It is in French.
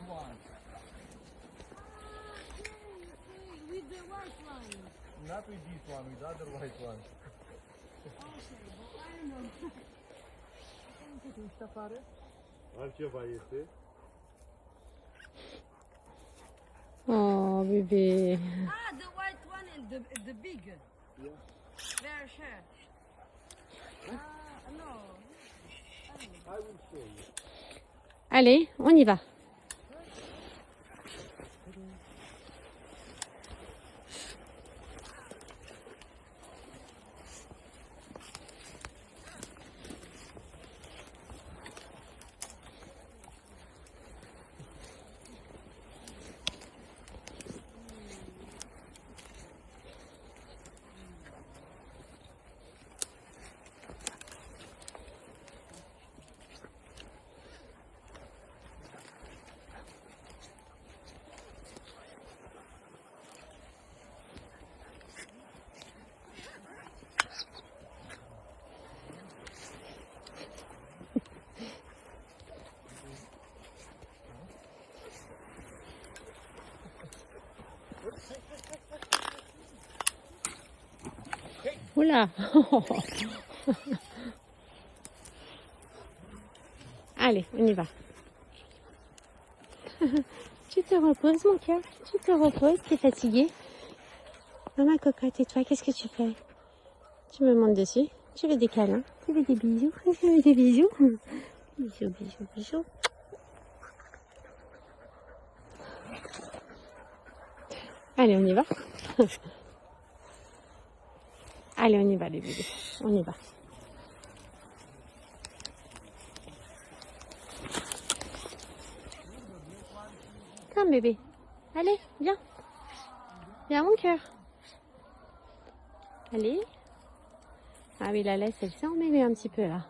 one. With the white one. Not with this one, with the other white one. I don't know. Altceva este. Oh, bébé. Ah, the white one and the big. Yeah. Very sure. No. I will show you. Allez, on y va. Oula. Allez, on y va. Tu te reposes, mon cœur. Tu te reposes, t'es fatiguée. Maman cocotte, et toi, qu'est-ce que tu fais? Tu me montes dessus. Tu veux des câlins? Tu veux des bisous? Tu veux des bisous? Bisous, bisous, bisous. Allez, on y va. Allez, on y va, les bébés. On y va. Come, bébé. Allez, viens. Viens, mon cœur. Allez. Ah oui, la laisse, elle s'est emmêlée un petit peu, là.